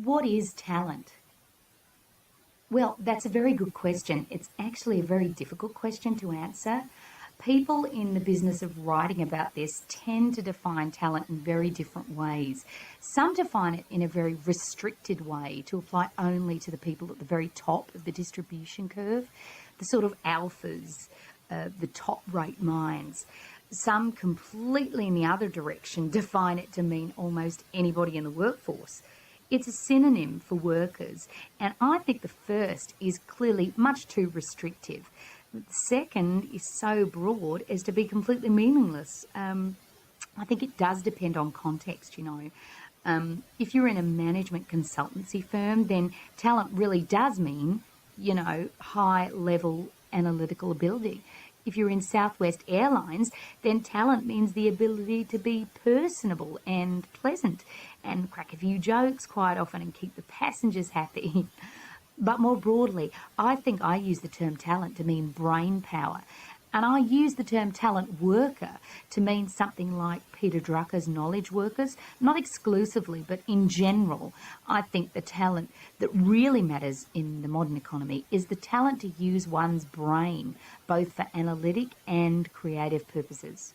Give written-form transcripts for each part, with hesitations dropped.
What is talent? Well, that's a very good question. It's actually a very difficult question to answer. People in the business of writing about this tend to define talent in very different ways. Some define it in a very restricted way to apply only to the people at the very top of the distribution curve, the sort of alphas, the top-rate minds. Some completely in the other direction define it to mean almost anybody in the workforce. It's a synonym for workers, and I think the first is clearly much too restrictive. The second is so broad as to be completely meaningless. I think it does depend on context, you know. If you're in a management consultancy firm, then talent really does mean, you know, high-level analytical ability. If you're in Southwest Airlines, then talent means the ability to be personable and pleasant and crack a few jokes quite often and keep the passengers happy. But more broadly, I think I use the term talent to mean brain power. And I use the term talent worker to mean something like Peter Drucker's knowledge workers, not exclusively, but in general. I think the talent that really matters in the modern economy is the talent to use one's brain, both for analytic and creative purposes.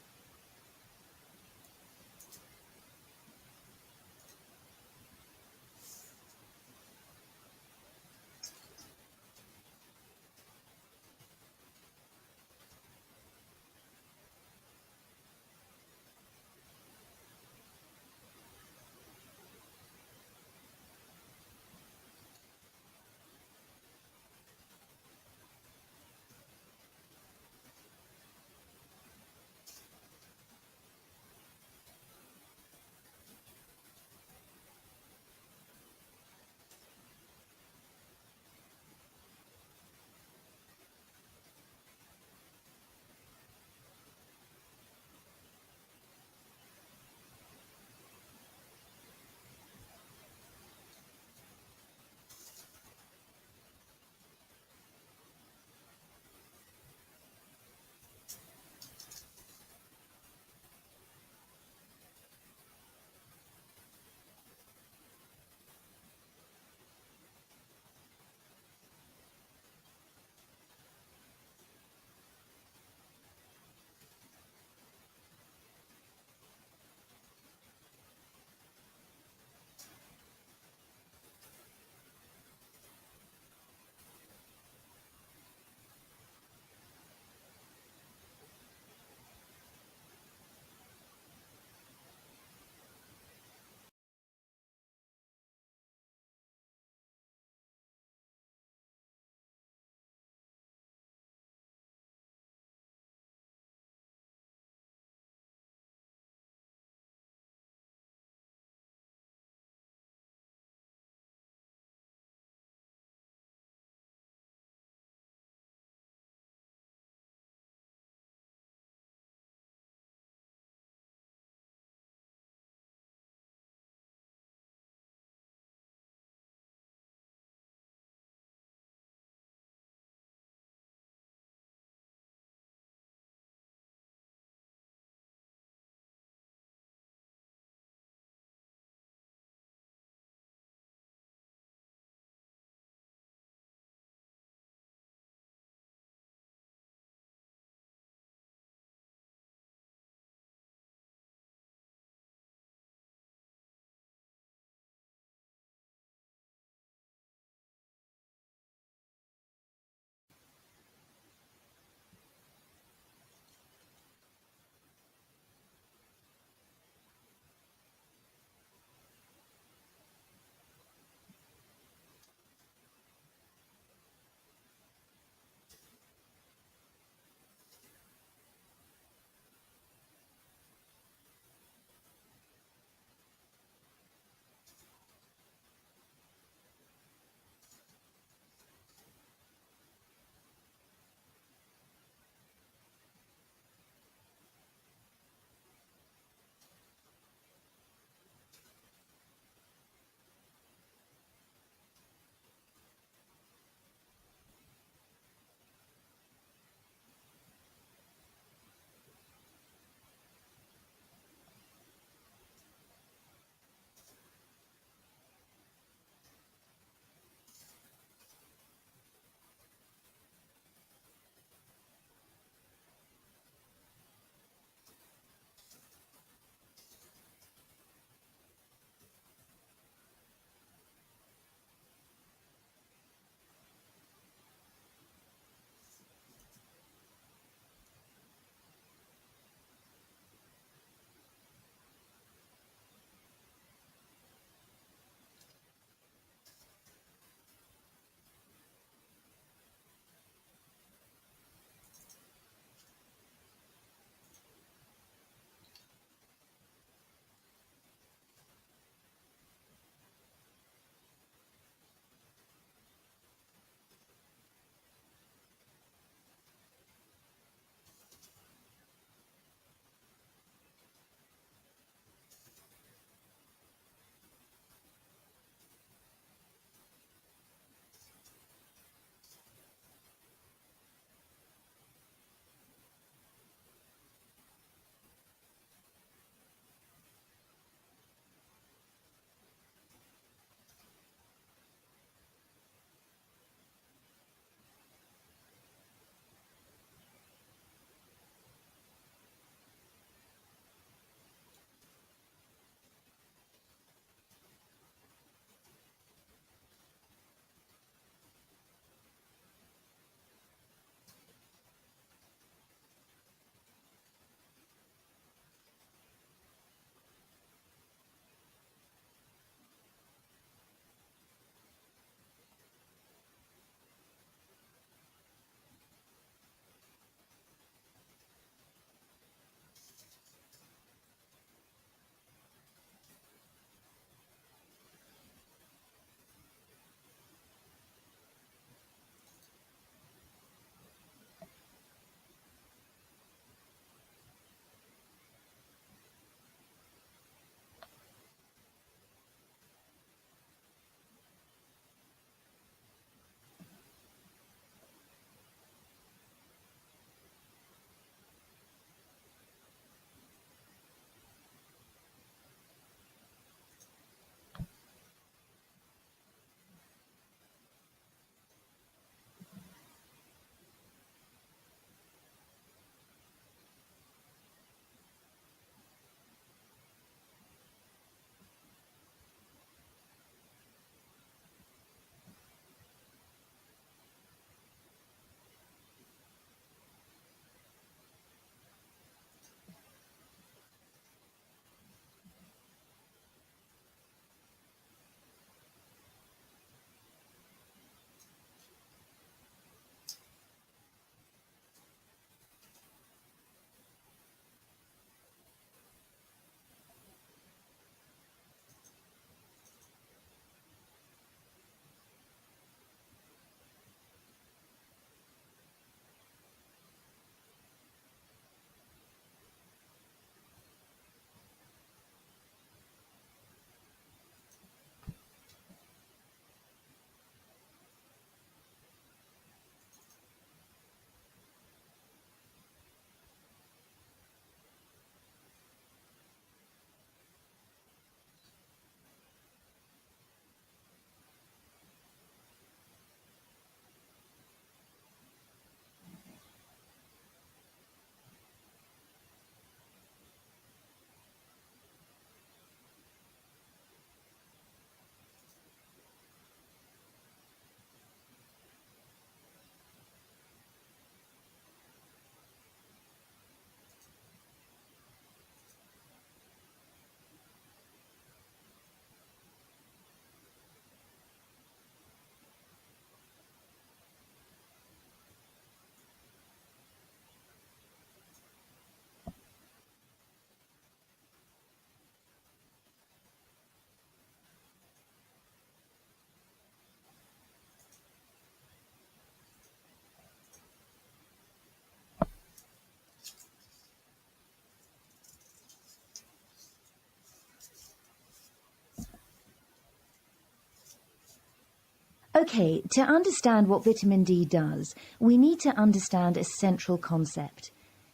Okay, to understand what vitamin D does, we need to understand a central concept.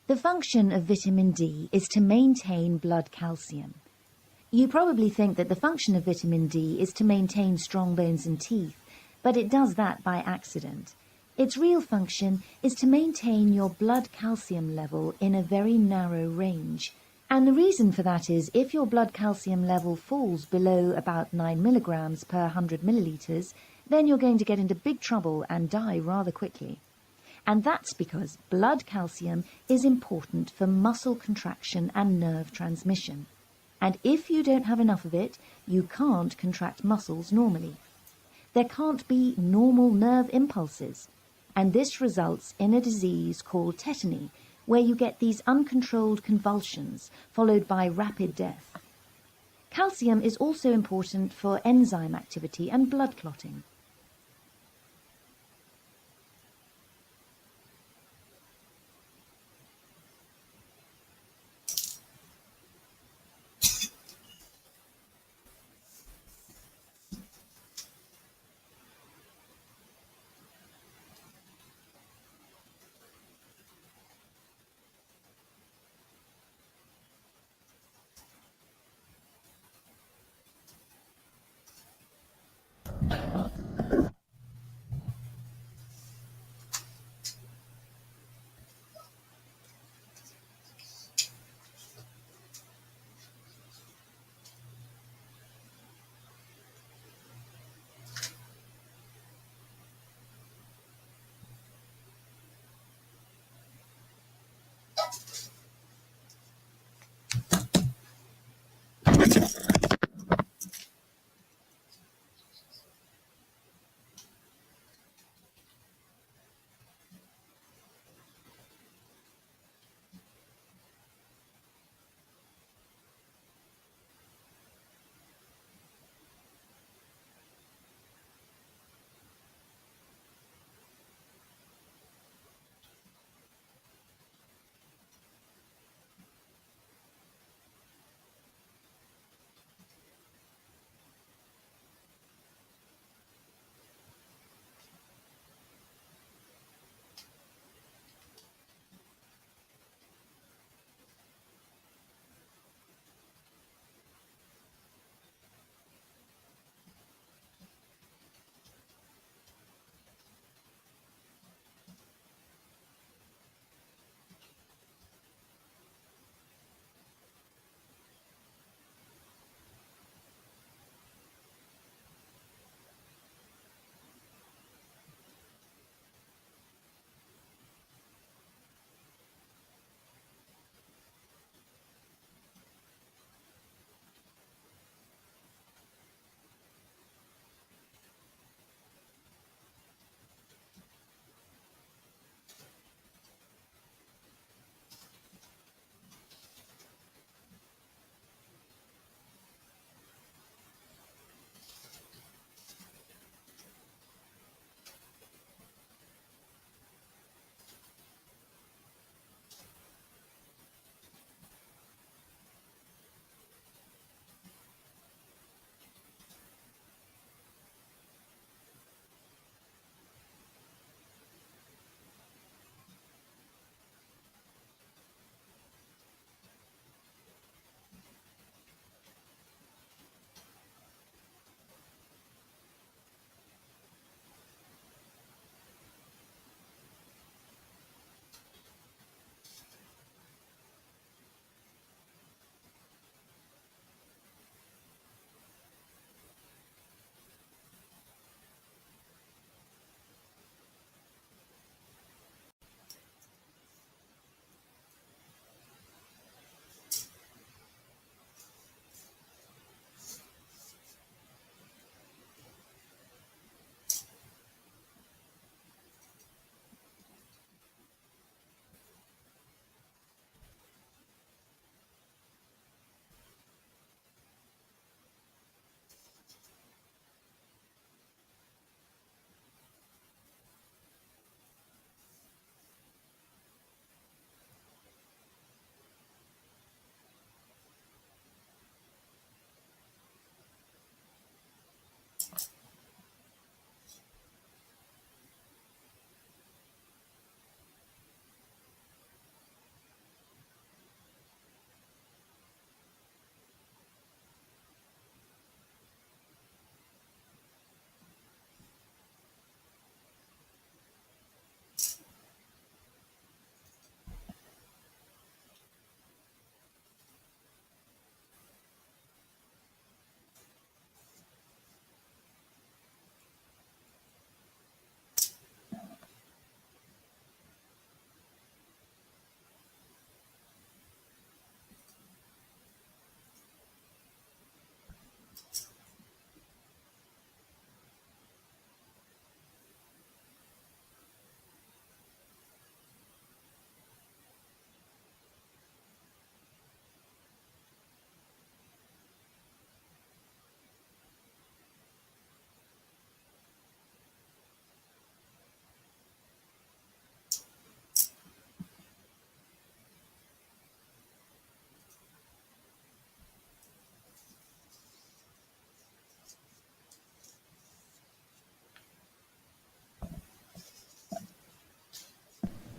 The function of vitamin D is to maintain blood calcium. You probably think that the function of vitamin D is to maintain strong bones and teeth, but it does that by accident. Its real function is to maintain your blood calcium level in a very narrow range. And the reason for that is if your blood calcium level falls below about 9 milligrams per 100 millilitres, then you're going to get into big trouble and die rather quickly. And that's because blood calcium is important for muscle contraction and nerve transmission. And if you don't have enough of it, you can't contract muscles normally. There can't be normal nerve impulses. And this results in a disease called tetany, where you get these uncontrolled convulsions followed by rapid death. Calcium is also important for enzyme activity and blood clotting.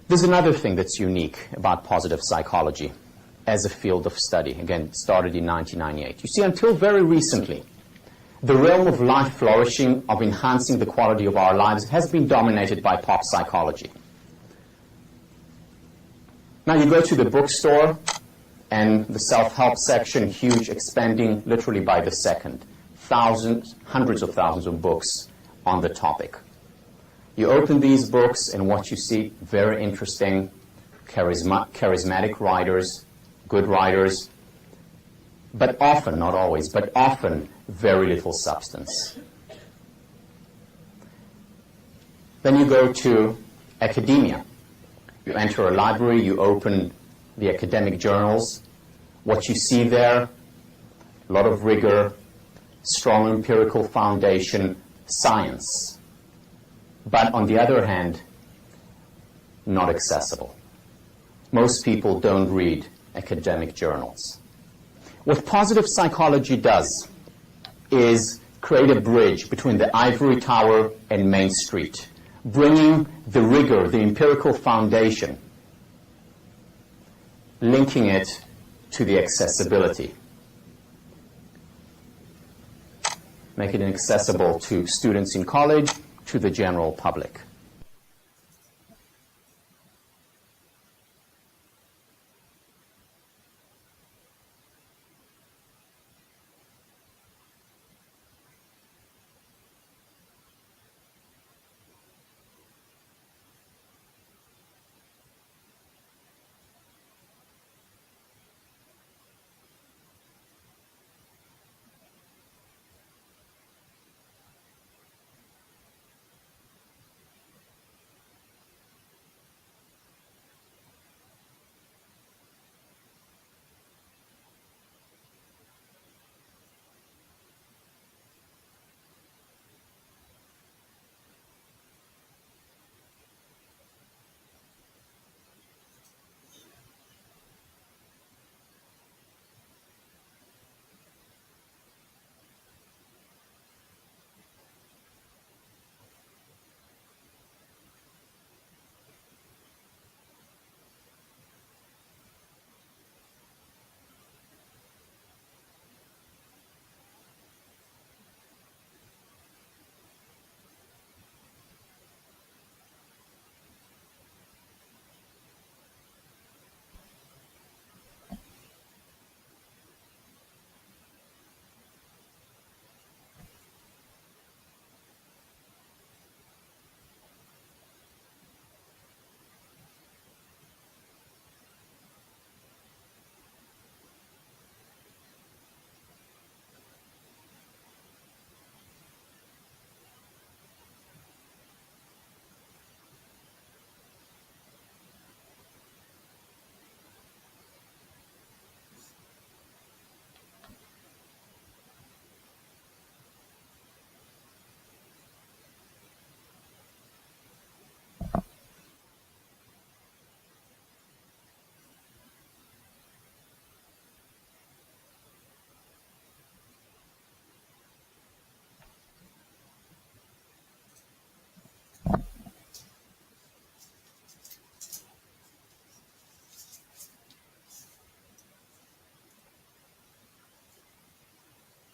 There's another thing that's unique about positive psychology as a field of study. Again, it started in 1998. You see, until very recently, the realm of life flourishing, of enhancing the quality of our lives, has been dominated by pop psychology. Now you go to the bookstore and the self-help section, huge, expanding literally by the second. Thousands, hundreds of thousands of books on the topic. You open these books and what you see, very interesting, charismatic writers, good writers, but often, not always, but often very little substance. Then you go to academia. You enter a library, you open the academic journals. What you see there, a lot of rigor, strong empirical foundation, science. But on the other hand, not accessible. Most people don't read academic journals. What positive psychology does is create a bridge between the ivory tower and Main Street, bringing the rigor, the empirical foundation, linking it to the accessibility, making it accessible to students in college, to the general public.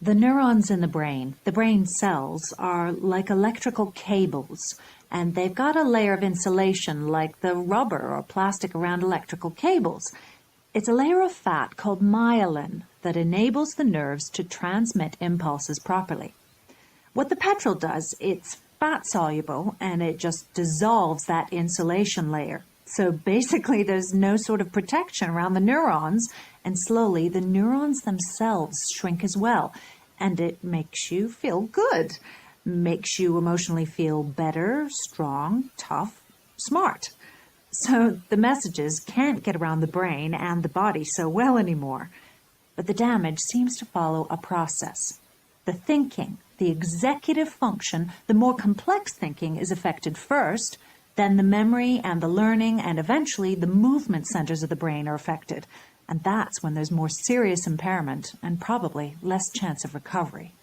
The neurons in the brain cells, are like electrical cables, and they've got a layer of insulation like the rubber or plastic around electrical cables. It's a layer of fat called myelin that enables the nerves to transmit impulses properly. What the petrol does, it's fat-soluble, and it just dissolves that insulation layer. So basically there's no sort of protection around the neurons, and slowly the neurons themselves shrink as well. And it makes you feel good, makes you emotionally feel better, strong, tough, smart. So the messages can't get around the brain and the body so well anymore. But the damage seems to follow a process. The thinking, the executive function, the more complex thinking is affected first, then the memory and the learning, and eventually the movement centers of the brain are affected. And that's when there's more serious impairment and probably less chance of recovery.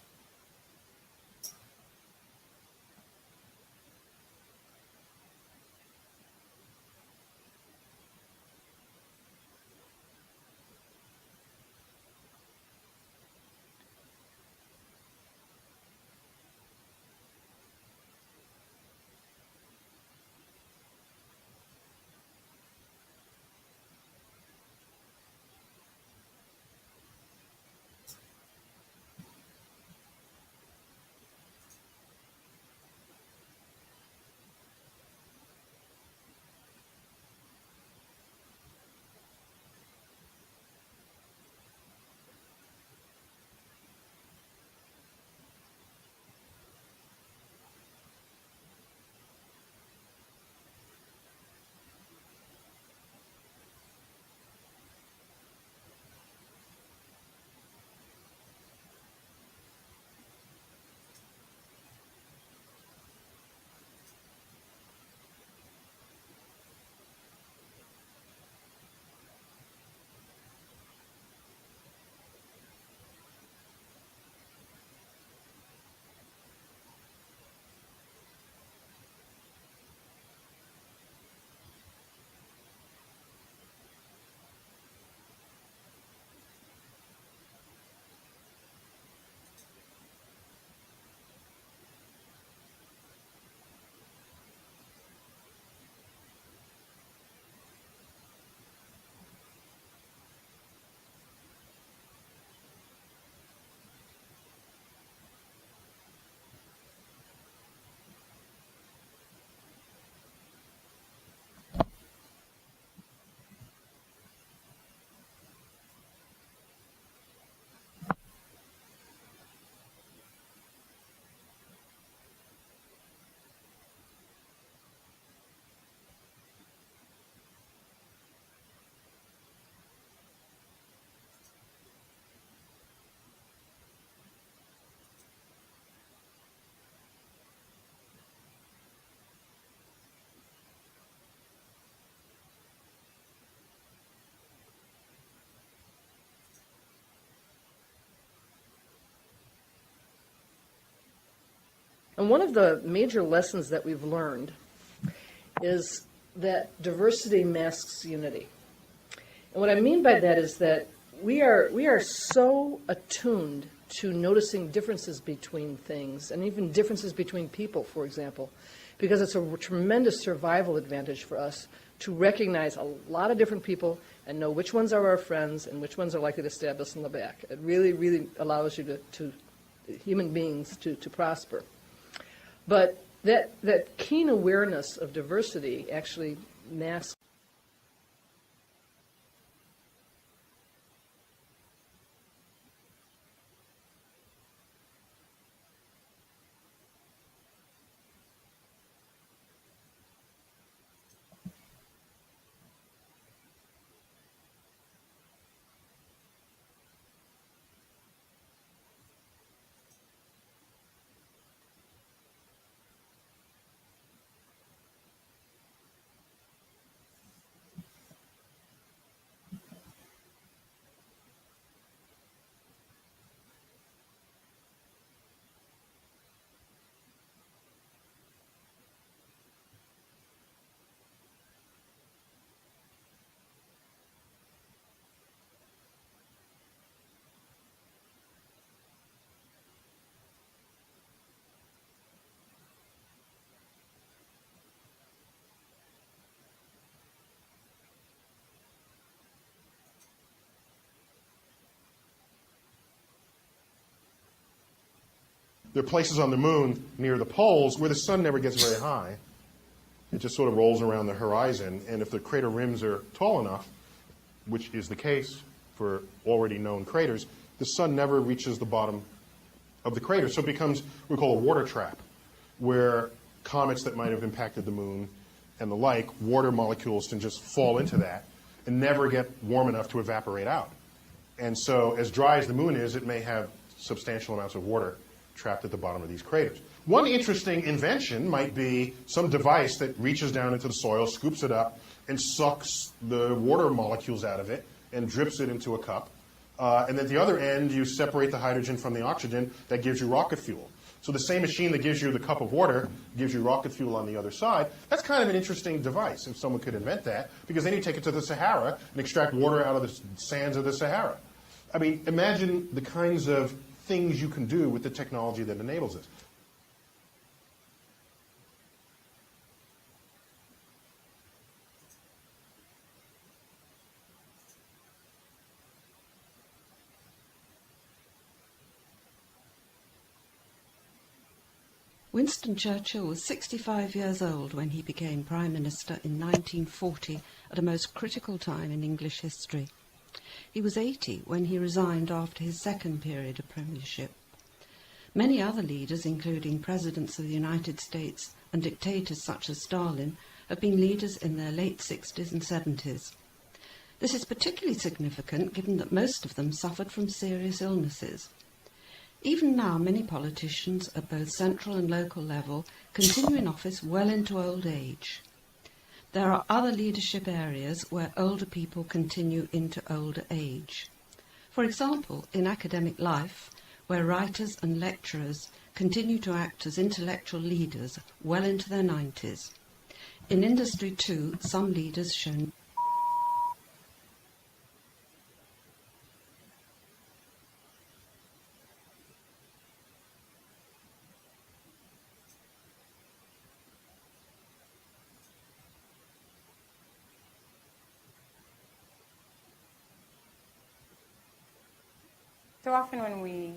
And one of the major lessons that we've learned is that diversity masks unity. And what I mean by that is that we are so attuned to noticing differences between things, and even differences between people, for example, because it's a tremendous survival advantage for us to recognize a lot of different people and know which ones are our friends and which ones are likely to stab us in the back. It really, really allows you to human beings to prosper. But that keen awareness of diversity actually masks. There are places on the moon near the poles where the sun never gets very high. It just sort of rolls around the horizon, and if the crater rims are tall enough, which is the case for already known craters, the sun never reaches the bottom of the crater. So it becomes what we call a water trap, where comets that might have impacted the moon and the like, water molecules can just fall into that and never get warm enough to evaporate out. And so as dry as the moon is, it may have substantial amounts of water trapped at the bottom of these craters. One interesting invention might be some device that reaches down into the soil, scoops it up, and sucks the water molecules out of it and drips it into a cup. And at the other end, you separate the hydrogen from the oxygen. That gives you rocket fuel. So the same machine that gives you the cup of water gives you rocket fuel on the other side. That's kind of an interesting device if someone could invent that, because then you take it to the Sahara and extract water out of the sands of the Sahara. I mean, imagine the kinds of things you can do with the technology that enables this. Winston Churchill was 65 years old when he became Prime Minister in 1940, at a most critical time in English history. He was 80 when he resigned after his second period of premiership. Many other leaders, including presidents of the United States and dictators such as Stalin, have been leaders in their late 60s and 70s. This is particularly significant given that most of them suffered from serious illnesses. Even now, many politicians at both central and local level continue in office well into old age. There are other leadership areas where older people continue into older age. For example, in academic life, where writers and lecturers continue to act as intellectual leaders well into their 90s. In industry too, some leaders show So often when we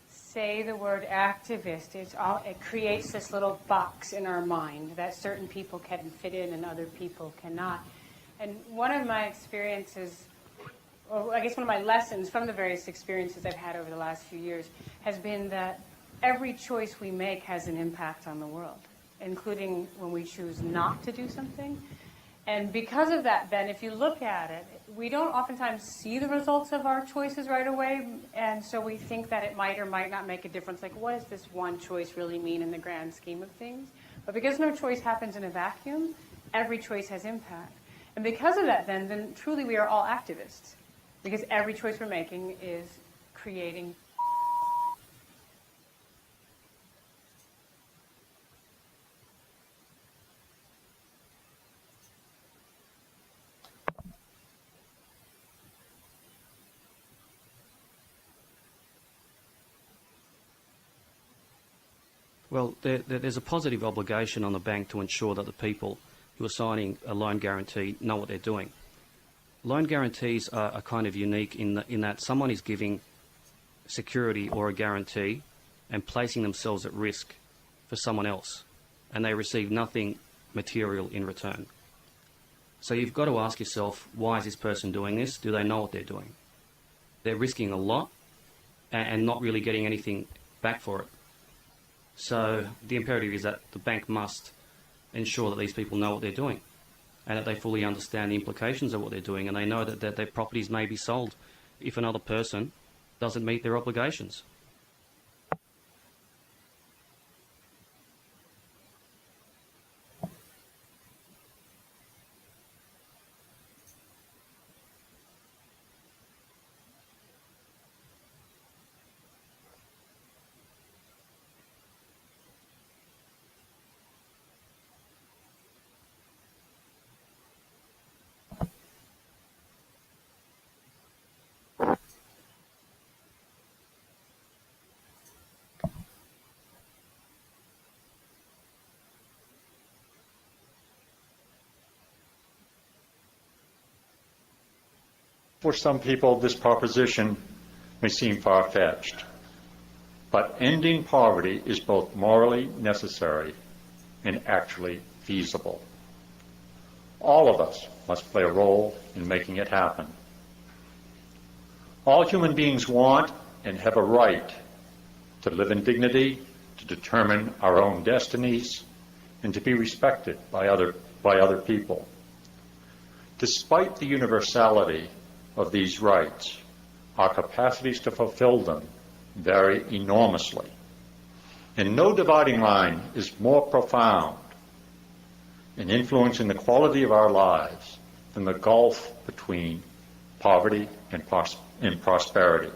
say the word activist, it creates this little box in our mind that certain people can fit in and other people cannot. And one of my experiences, or I guess one of my lessons from the various experiences I've had over the last few years, has been that every choice we make has an impact on the world, including when we choose not to do something. And because of that, then, if you look at it, we don't oftentimes see the results of our choices right away, and so we think that it might or might not make a difference. Like, what does this one choice really mean in the grand scheme of things? But because no choice happens in a vacuum, every choice has impact. And because of that, then truly we are all activists, because every choice we're making is creating Well, there's a positive obligation on the bank to ensure that the people who are signing a loan guarantee know what they're doing. Loan guarantees are kind of unique in that someone is giving security or a guarantee and placing themselves at risk for someone else, and they receive nothing material in return. So you've got to ask yourself, why is this person doing this? Do they know what they're doing? They're risking a lot and not really getting anything back for it. So the imperative is that the bank must ensure that these people know what they're doing and that they fully understand the implications of what they're doing, and they know that their properties may be sold if another person doesn't meet their obligations. For some people, this proposition may seem far-fetched, but ending poverty is both morally necessary and actually feasible. All of us must play a role in making it happen. All human beings want and have a right to live in dignity, to determine our own destinies, and to be respected by other people. Despite the universality of these rights, our capacities to fulfill them vary enormously. And no dividing line is more profound in influencing the quality of our lives than the gulf between poverty and prosperity.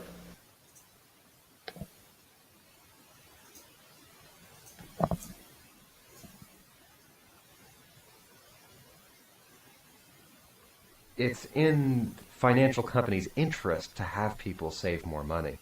It's in financial companies' interest to have people save more money.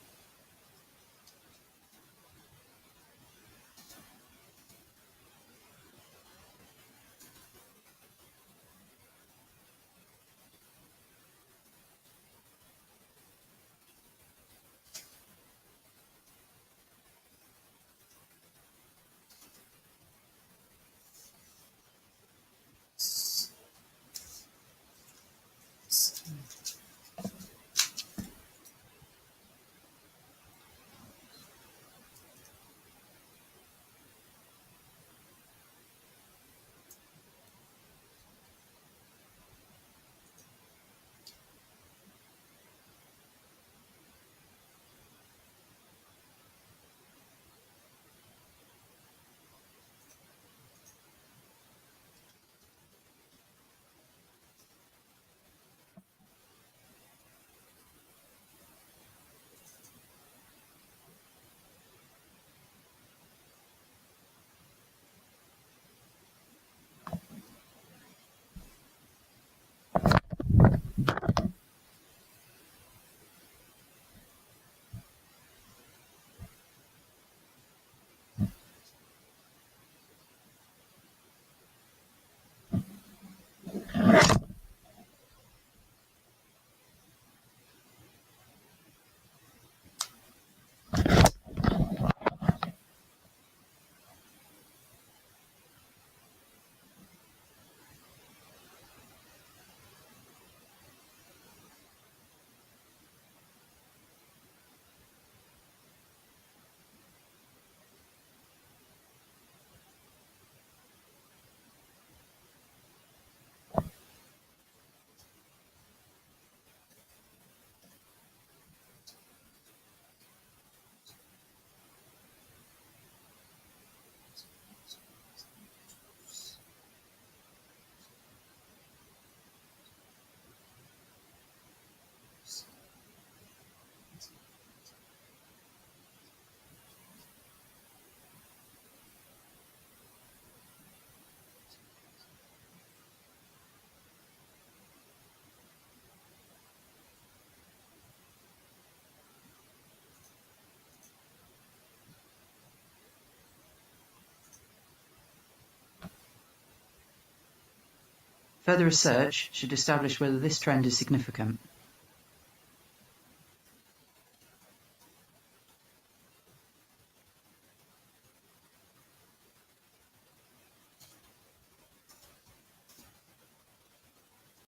Further research should establish whether this trend is significant.